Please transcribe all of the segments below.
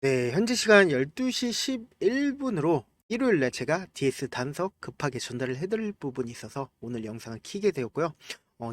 네, 현재 시간 12시 11분으로 일요일날 제가 DS 단석 급하게 전달을 해드릴 부분이 있어서 오늘 영상을 키게 되었고요.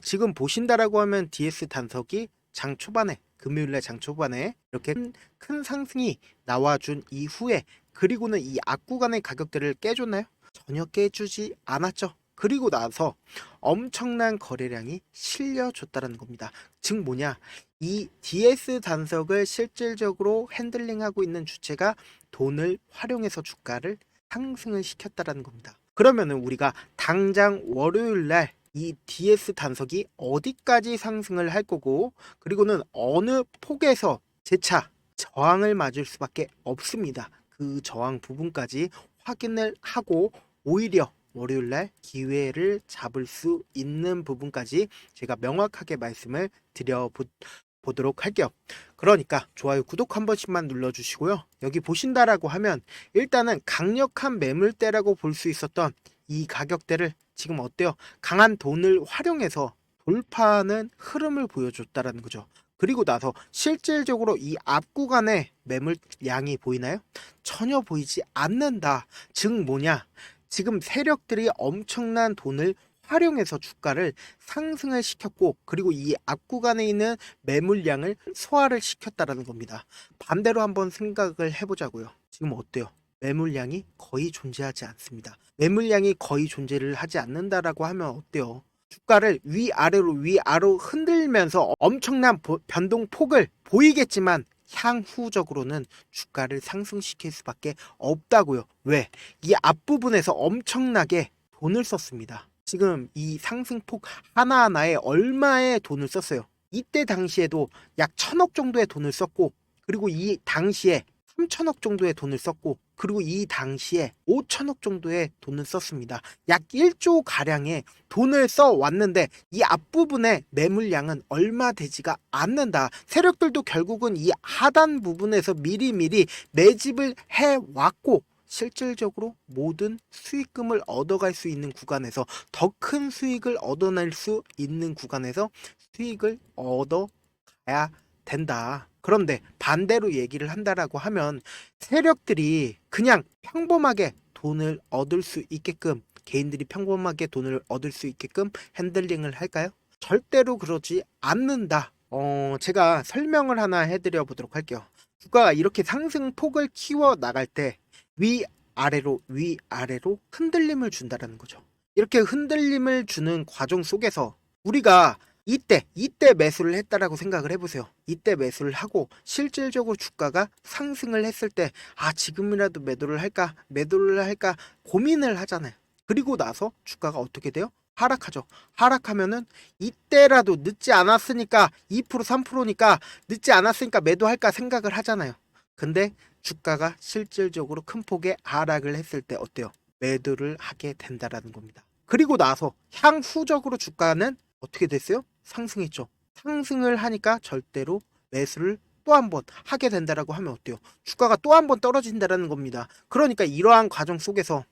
지금 보신다라고 하면 DS 단석이 장 초반에, 금요일날 장 초반에 이렇게 큰 상승이 나와준 이후에, 그리고는 이 앞구간의 가격대를 깨줬나요? 전혀 깨주지 않았죠. 그리고 나서 엄청난 거래량이 실려줬다는 겁니다. 즉 뭐냐, 이 DS 단석을 실질적으로 핸들링하고 있는 주체가 돈을 활용해서 주가를 상승을 시켰다라는 겁니다. 그러면은 우리가 당장 월요일 날 이 DS 단석이 어디까지 상승을 할 거고, 그리고는 어느 폭에서 재차 저항을 맞을 수밖에 없습니다. 그 저항 부분까지 확인을 하고 오히려 월요일 날 기회를 잡을 수 있는 부분까지 제가 명확하게 말씀을 보도록 할게요. 그러니까 좋아요, 구독 한 번씩만 눌러주시고요. 여기 보신다라고 하면 일단은 강력한 매물대라고 볼 수 있었던 이 가격대를 지금 어때요? 강한 돈을 활용해서 돌파하는 흐름을 보여줬다라는 거죠. 그리고 나서 실질적으로 이 앞 구간의 매물량이 보이나요? 전혀 보이지 않는다. 즉 뭐냐? 지금 세력들이 엄청난 돈을 활용해서 주가를 상승을 시켰고, 그리고 이 앞 구간에 있는 매물량을 소화를 시켰다라는 겁니다. 반대로 한번 생각을 해보자고요. 지금 어때요? 매물량이 거의 존재하지 않습니다. 매물량이 거의 존재를 하지 않는다라고 하면 어때요? 주가를 위아래로 흔들면서 엄청난 변동폭을 보이겠지만 향후적으로는 주가를 상승시킬 수밖에 없다고요. 왜? 이 앞부분에서 엄청나게 돈을 썼습니다. 지금 이 상승폭 하나하나에 얼마의 돈을 썼어요. 이때 당시에도 약 1,000억 정도의 돈을 썼고, 그리고 이 당시에 3,000억 정도의 돈을 썼고, 그리고 이 당시에 5,000억 정도의 돈을 썼습니다. 약 1조 가량의 돈을 써왔는데 이 앞부분의 매물량은 얼마 되지가 않는다. 세력들도 결국은 이 하단 부분에서 미리미리 매집을 해왔고, 실질적으로 모든 수익금을 얻어갈 수 있는 구간에서, 더 큰 수익을 얻어낼 수 있는 구간에서 수익을 얻어가야 된다. 그런데 반대로 얘기를 한다라고 하면 세력들이 그냥 평범하게 돈을 얻을 수 있게끔, 개인들이 평범하게 돈을 얻을 수 있게끔 핸들링을 할까요? 절대로 그러지 않는다. 제가 설명을 하나 해드려 보도록 할게요. 주가가 이렇게 상승폭을 키워 나갈 때 위아래로 흔들림을 준다라는 거죠. 이렇게 흔들림을 주는 과정 속에서 우리가 이때 매수를 했다라고 생각을 해보세요. 이때 매수를 하고 실질적으로 주가가 상승을 했을 때, 지금이라도 매도를 할까 고민을 하잖아요. 그리고 나서 주가가 어떻게 돼요? 하락하죠. 하락하면은 이때라도 늦지 않았으니까, 2% 3%니까 늦지 않았으니까 매도할까 생각을 하잖아요. 근데 주가가 실질적으로 큰 폭의 하락을 했을 때 어때요? 매도를 하게 된다라는 겁니다. 그리고 나서 향후적으로 주가는 어떻게 됐어요? 상승했죠. 상승을 하니까 절대로 매수를 또 한 번 하게 된다라고 하면 어때요? 주가가 또 한 번 떨어진다라는 겁니다. 그러니까 이러한 과정 속에서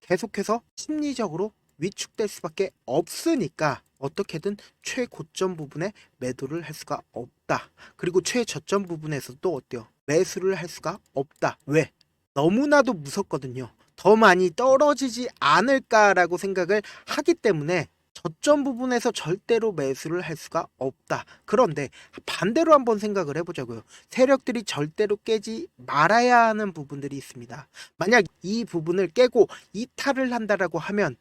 계속해서 심리적으로 위축될 수밖에 없으니까 어떻게든 최고점 부분에 매도를 할 수가 없다. 그리고 최저점 부분에서도 어때요? 매수를 할 수가 없다. 왜? 너무나도 무섭거든요. 더 많이 떨어지지 않을까라고 생각을 하기 때문에 저점 부분에서 절대로 매수를 할 수가 없다. 그런데 반대로 한번 생각을 해보자고요. 세력들이 절대로 깨지 말아야 하는 부분들이 있습니다. 만약 이 부분을 깨고 이탈을 한다라고 하면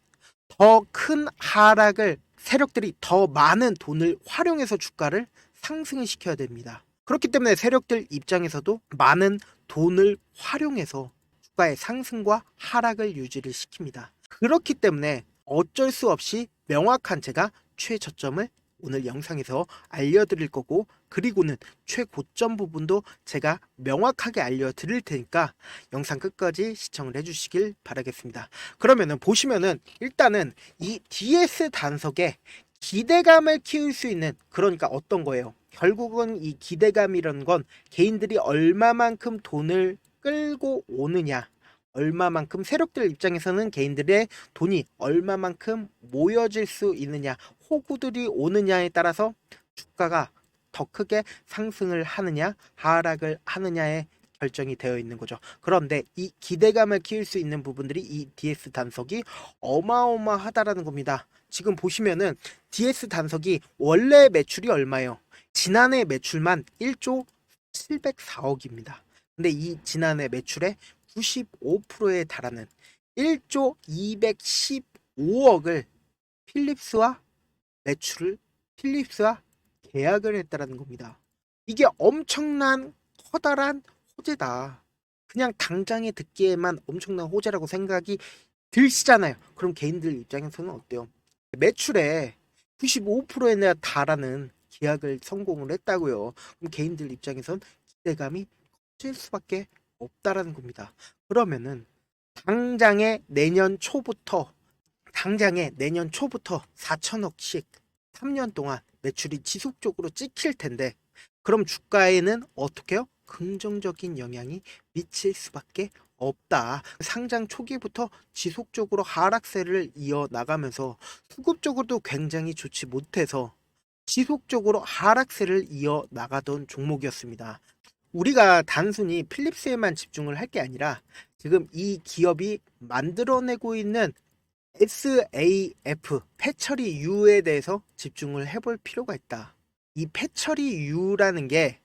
더 큰 하락을, 세력들이 더 많은 돈을 활용해서 주가를 상승을 시켜야 됩니다. 그렇기 때문에 세력들 입장에서도 많은 돈을 활용해서 주가의 상승과 하락을 유지를 시킵니다. 그렇기 때문에 어쩔 수 없이 명확한 제가 최저점을 오늘 영상에서 알려드릴 거고, 그리고는 최고점 부분도 제가 명확하게 알려드릴 테니까 영상 끝까지 시청을 해주시길 바라겠습니다. 그러면은 보시면은 일단은 이 DS 단석에 기대감을 키울 수 있는, 그러니까 어떤 거예요? 결국은 이 기대감이라는 건 개인들이 얼마만큼 돈을 끌고 오느냐, 얼마만큼, 세력들 입장에서는 개인들의 돈이 얼마만큼 모여질 수 있느냐, 호구들이 오느냐에 따라서 주가가 더 크게 상승을 하느냐 하락을 하느냐에 결정이 되어 있는 거죠. 그런데 이 기대감을 키울 수 있는 부분들이 이 DS 단석이 어마어마하다라는 겁니다. 지금 보시면은 DS 단석이 원래 매출이 얼마예요? 지난해 매출만 1조 704억입니다. 근데 이 지난해 매출의 95%에 달하는 1조 215억을 필립스와 매출을 필립스와 계약을 했다라는 겁니다. 이게 엄청난 커다란 호재다. 그냥 당장에 듣기에만 엄청난 호재라고 생각이 들시잖아요. 그럼 개인들 입장에서는 어때요? 매출의 95%에 달하는 계약을 성공을 했다고요. 그럼 개인들 입장에선 기대감이 커질 수밖에 없다라는 겁니다. 그러면은 당장에 내년 초부터 4천억씩 3년 동안 매출이 지속적으로 찍힐 텐데, 그럼 주가에는 어떻게 요? 긍정적인 영향이 미칠 수밖에 없다. 상장 초기부터 지속적으로 하락세를 이어나가면서 수급적으로도 굉장히 좋지 못해서 지속적으로 하락세를 이어나가던 종목이었습니다. 우리가 단순히 필립스에만 집중을 할 게 아니라 지금 이 기업이 만들어내고 있는 SAF, 패처리 U에 대해서 집중을 해볼 필요가 있다. 이 패처리 U라는 게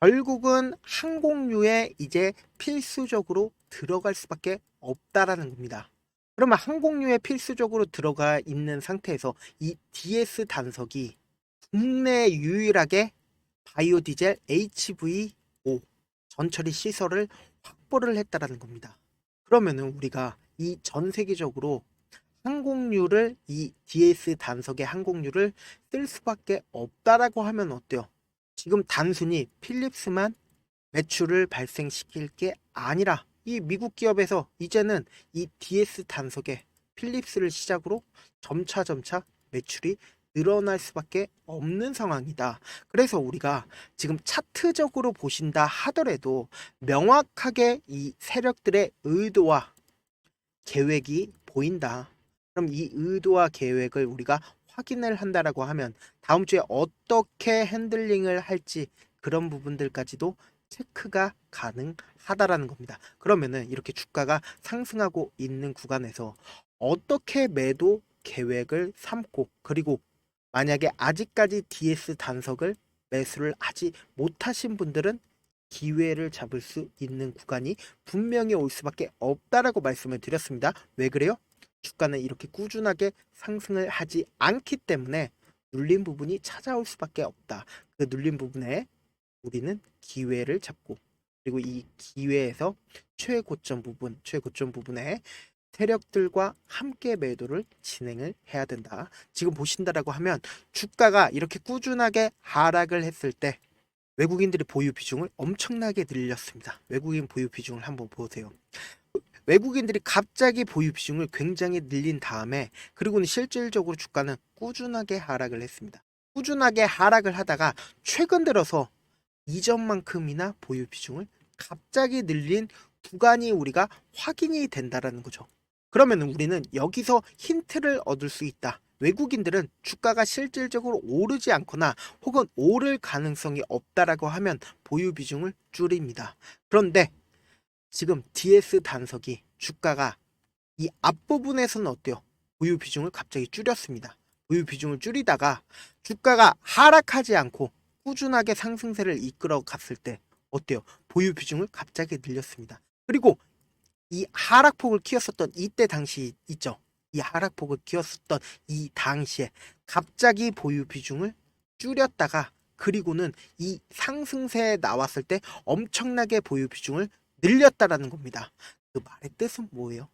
결국은 항공유에 이제 필수적으로 들어갈 수밖에 없다라는 겁니다. 그러면 항공유에 필수적으로 들어가 있는 상태에서 이 DS 단석이 국내 유일하게 바이오 디젤 HVO 전처리 시설을 확보를 했다라는 겁니다. 그러면은 우리가 이 전 세계적으로 항공유를 이 DS 단석의 항공유를 쓸 수밖에 없다라고 하면 어때요? 지금 단순히 필립스만 매출을 발생시킬 게 아니라 이 미국 기업에서 이제는 이 DS 단석의 필립스를 시작으로 점차 매출이 늘어날 수밖에 없는 상황이다. 그래서 우리가 지금 차트적으로 보신다 하더라도 명확하게 이 세력들의 의도와 계획이 보인다. 그럼 이 의도와 계획을 우리가 확인을 한다라고 하면 다음 주에 어떻게 핸들링을 할지 그런 부분들까지도 체크가 가능하다라는 겁니다. 그러면은 이렇게 주가가 상승하고 있는 구간에서 어떻게 매도 계획을 삼고, 그리고 만약에 아직까지 DS 단석을 매수를 하지 못하신 분들은 기회를 잡을 수 있는 구간이 분명히 올 수밖에 없다라고 말씀을 드렸습니다. 왜 그래요? 주가는 이렇게 꾸준하게 상승을 하지 않기 때문에 눌린 부분이 찾아올 수밖에 없다. 그 눌린 부분에 우리는 기회를 잡고, 그리고 이 기회에서 최고점 부분에 세력들과 함께 매도를 진행을 해야 된다. 지금 보신다라고 하면 주가가 이렇게 꾸준하게 하락을 했을 때 외국인들이 보유 비중을 엄청나게 늘렸습니다. 외국인 보유 비중을 한번 보세요. 외국인들이 갑자기 보유 비중을 굉장히 늘린 다음에, 그리고는 실질적으로 주가는 꾸준하게 하락을 했습니다. 꾸준하게 하락을 하다가 최근 들어서 이전만큼이나 보유 비중을 갑자기 늘린 구간이 우리가 확인이 된다라는 거죠. 그러면 우리는 여기서 힌트를 얻을 수 있다. 외국인들은 주가가 실질적으로 오르지 않거나 혹은 오를 가능성이 없다라고 하면 보유 비중을 줄입니다. 그런데 지금 DS 단석이 주가가 이 앞부분에서는 어때요? 보유 비중을 갑자기 줄였습니다. 보유 비중을 줄이다가 주가가 하락하지 않고 꾸준하게 상승세를 이끌어 갔을 때 어때요? 보유 비중을 갑자기 늘렸습니다. 그리고 이 하락폭을 키웠었던 이때 당시 있죠? 이 하락폭을 키웠었던 이 당시에 갑자기 보유 비중을 줄였다가, 그리고는 이 상승세에 나왔을 때 엄청나게 보유 비중을 늘렸다라는 겁니다. 그 말의 뜻은 뭐예요?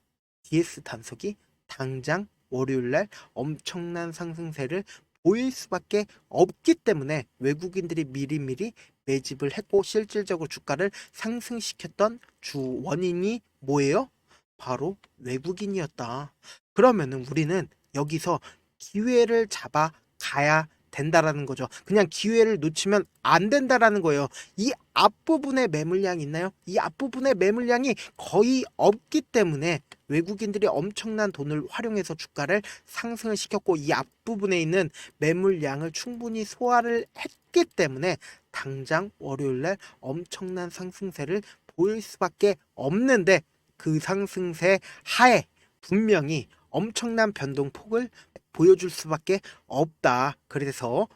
DS 단석이 당장 월요일날 엄청난 상승세를 보일 수밖에 없기 때문에 외국인들이 미리미리 매집을 했고, 실질적으로 주가를 상승시켰던 주 원인이 뭐예요? 바로 외국인이었다. 그러면은 우리는 여기서 기회를 잡아 가야 된다라는 거죠. 그냥 기회를 놓치면 안 된다라는 거예요. 이 앞부분에 매물량이 있나요? 이 앞부분에 매물량이 거의 없기 때문에 외국인들이 엄청난 돈을 활용해서 주가를 상승을 시켰고, 이 앞부분에 있는 매물량을 충분히 소화를 했기 때문에 당장 월요일날 엄청난 상승세를 보일 수밖에 없는데 그 상승세 하에 분명히 엄청난 변동폭을 보여줄 수밖에 없다. 그래서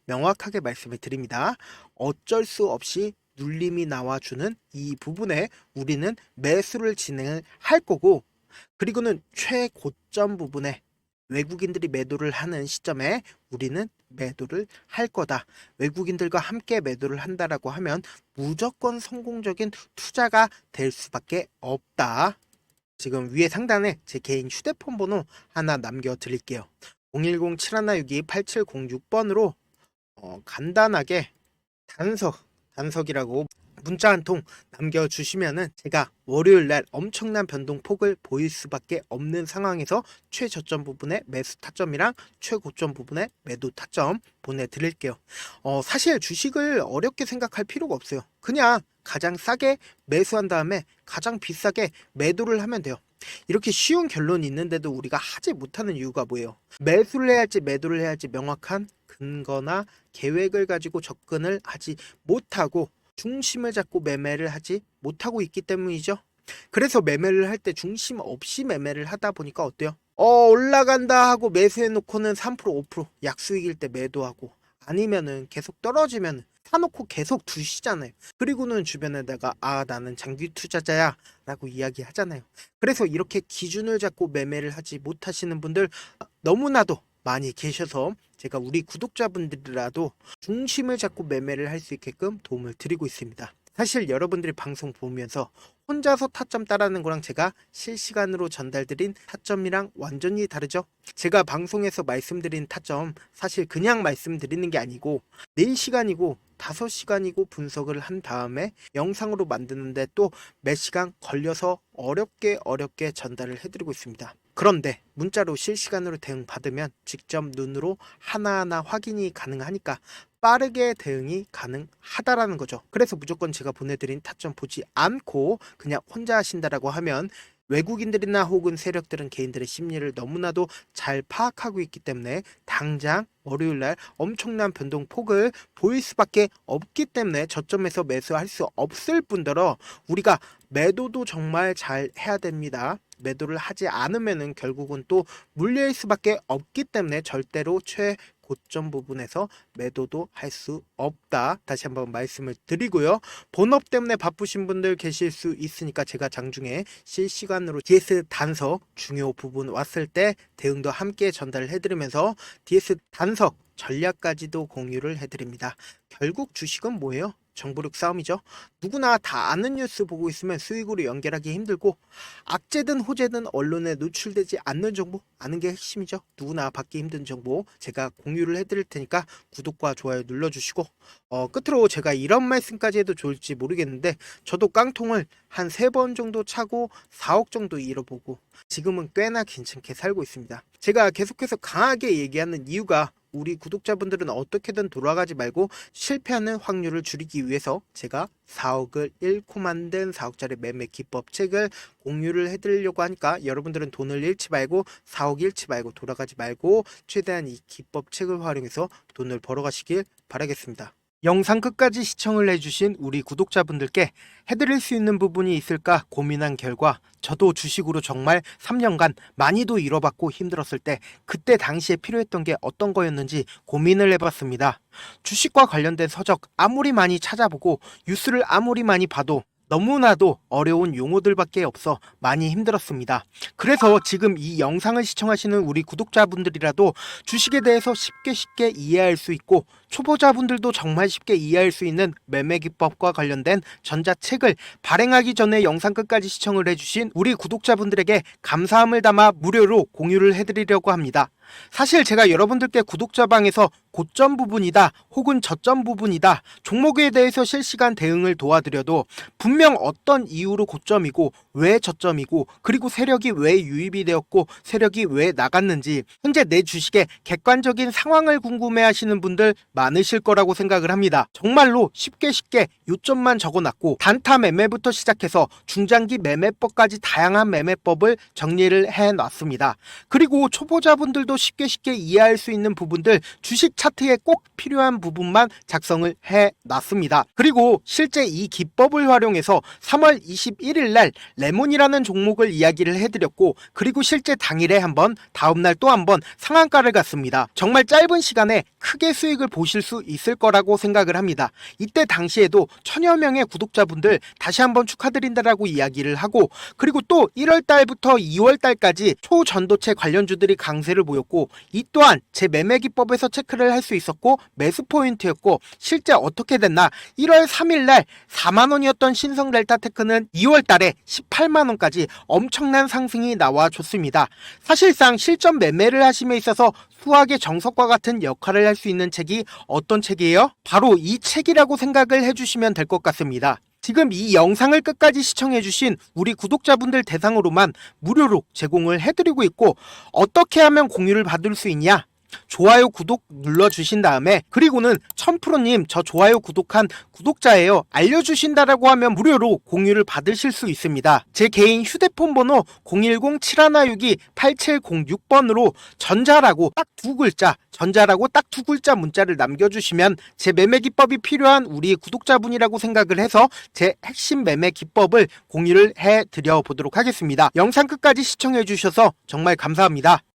명확하게 말씀을 드립니다. 어쩔 수 없이 눌림이 나와주는 이 부분에 우리는 매수를 진행을 할 거고, 그리고는 최고점 부분에 외국인들이 매도를 하는 시점에 우리는 매도를 할 거다. 외국인들과 함께 매도를 한다라고 하면 무조건 성공적인 투자가 될 수밖에 없다. 지금 위에 상단에 제 개인 휴대폰 번호 하나 남겨드릴게요. 010-7162-8706번으로 간단하게 단석이라고 문자 한 통 남겨주시면은 제가 월요일날 엄청난 변동폭을 보일 수밖에 없는 상황에서 최저점 부분에 매수 타점이랑 최고점 부분에 매도 타점 보내드릴게요. 사실 주식을 어렵게 생각할 필요가 없어요. 그냥 가장 싸게 매수한 다음에 가장 비싸게 매도를 하면 돼요. 이렇게 쉬운 결론이 있는데도 우리가 하지 못하는 이유가 뭐예요? 매수를 해야 할지 매도를 해야 할지 명확한 근거나 계획을 가지고 접근을 하지 못하고 중심을 잡고 매매를 하지 못하고 있기 때문이죠. 그래서 매매를 할 때 중심 없이 매매를 하다 보니까 어때요? 올라간다 하고 매수해 놓고는 3% 5% 약수익일 때 매도하고, 아니면은 계속 떨어지면 사놓고 계속 두시잖아요. 그리고는 주변에다가 나는 장기 투자자야 라고 이야기하잖아요. 그래서 이렇게 기준을 잡고 매매를 하지 못하시는 분들 너무나도 많이 계셔서 제가 우리 구독자분들이라도 중심을 잡고 매매를 할 수 있게끔 도움을 드리고 있습니다. 사실 여러분들이 방송 보면서 혼자서 타점 따라하는 거랑 제가 실시간으로 전달드린 타점이랑 완전히 다르죠? 제가 방송에서 말씀드린 타점 사실 그냥 말씀드리는 게 아니고 4시간이고 5시간이고 분석을 한 다음에 영상으로 만드는데 또 몇 시간 걸려서 어렵게 전달을 해드리고 있습니다. 그런데 문자로 실시간으로 대응 받으면 직접 눈으로 하나하나 확인이 가능하니까 빠르게 대응이 가능하다라는 거죠. 그래서 무조건 제가 보내드린 타점 보지 않고 그냥 혼자 하신다라고 하면 외국인들이나 혹은 세력들은 개인들의 심리를 너무나도 잘 파악하고 있기 때문에 당장 월요일날 엄청난 변동폭을 보일 수밖에 없기 때문에 저점에서 매수할 수 없을 뿐더러 우리가 매도도 정말 잘 해야 됩니다. 매도를 하지 않으면은 결국은 또 물릴 수밖에 없기 때문에 절대로 최고점 부분에서 매도도 할 수 없다. 다시 한번 말씀을 드리고요. 본업 때문에 바쁘신 분들 계실 수 있으니까 제가 장중에 실시간으로 DS 단석 중요 부분 왔을 때 대응도 함께 전달을 해드리면서 DS 단석 전략까지도 공유를 해드립니다. 결국 주식은 뭐예요? 정보력 싸움이죠. 누구나 다 아는 뉴스 보고 있으면 수익으로 연결하기 힘들고, 악재든 호재든 언론에 노출되지 않는 정보 아는 게 핵심이죠. 누구나 받기 힘든 정보 제가 공유를 해드릴 테니까 구독과 좋아요 눌러주시고, 끝으로 제가 이런 말씀까지 해도 좋을지 모르겠는데 저도 깡통을 한 3번 정도 차고 4억 정도 잃어보고 지금은 꽤나 괜찮게 살고 있습니다. 제가 계속해서 강하게 얘기하는 이유가 우리 구독자분들은 어떻게든 돌아가지 말고 실패하는 확률을 줄이기 위해서 제가 4억을 잃고 만든 4억짜리 매매 기법 책을 공유를 해드리려고 하니까 여러분들은 돈을 잃지 말고 4억 잃지 말고 돌아가지 말고 최대한 이 기법 책을 활용해서 돈을 벌어가시길 바라겠습니다. 영상 끝까지 시청을 해주신 우리 구독자분들께 해드릴 수 있는 부분이 있을까 고민한 결과 저도 주식으로 정말 3년간 많이도 잃어봤고 힘들었을 때 그때 당시에 필요했던 게 어떤 거였는지 고민을 해봤습니다. 주식과 관련된 서적 아무리 많이 찾아보고 뉴스를 아무리 많이 봐도 너무나도 어려운 용어들밖에 없어 많이 힘들었습니다. 그래서 지금 이 영상을 시청하시는 우리 구독자분들이라도 주식에 대해서 쉽게 이해할 수 있고 초보자분들도 정말 쉽게 이해할 수 있는 매매 기법과 관련된 전자책을 발행하기 전에 영상 끝까지 시청을 해주신 우리 구독자분들에게 감사함을 담아 무료로 공유를 해드리려고 합니다. 사실 제가 여러분들께 구독자방에서 고점 부분이다 혹은 저점 부분이다 종목에 대해서 실시간 대응을 도와드려도 분명 어떤 이유로 고점이고 왜 저점이고 그리고 세력이 왜 유입이 되었고 세력이 왜 나갔는지 현재 내 주식의 객관적인 상황을 궁금해 하시는 분들 많으실 거라고 생각을 합니다. 정말로 쉽게 요점만 적어놨고 단타 매매부터 시작해서 중장기 매매법까지 다양한 매매법을 정리를 해놨습니다. 그리고 초보자분들도 쉽게 이해할 수 있는 부분들, 주식 차트에 꼭 필요한 부분만 작성을 해놨습니다. 그리고 실제 이 기법을 활용해서 3월 21일 날 레몬이라는 종목을 이야기를 해드렸고, 그리고 실제 당일에 한번, 다음날 또 한번 상한가를 갔습니다. 정말 짧은 시간에 크게 수익을 보실 수 있을 거라고 생각을 합니다. 이때 당시에도 천여 명의 구독자분들 다시 한번 축하드린다라고 이야기를 하고, 그리고 또 1월 달부터 2월 달까지 초전도체 관련주들이 강세를 보였고, 이 또한 제 매매 기법에서 체크를 할 수 있었고 매수 포인트였고, 실제 어떻게 됐나, 1월 3일 날 4만원이었던 신성 델타테크는 2월 달에 18만원까지 엄청난 상승이 나와줬습니다. 사실상 실전 매매를 하심에 있어서 수학의 정석과 같은 역할을 할 수 있는 책이 어떤 책이에요? 바로 이 책이라고 생각을 해주시면 될 것 같습니다. 지금 이 영상을 끝까지 시청해주신 우리 구독자분들 대상으로만 무료로 제공을 해드리고 있고, 어떻게 하면 공유를 받을 수 있냐? 좋아요, 구독 눌러주신 다음에, 그리고는 1000%님 저 좋아요 구독한 구독자예요 알려주신다라고 하면 무료로 공유를 받으실 수 있습니다. 제 개인 휴대폰 번호 010-7162-8706번으로 전자라고 딱 두 글자, 전자라고 딱 두 글자 문자를 남겨주시면 제 매매 기법이 필요한 우리 구독자분이라고 생각을 해서 제 핵심 매매 기법을 공유를 해드려 보도록 하겠습니다. 영상 끝까지 시청해주셔서 정말 감사합니다.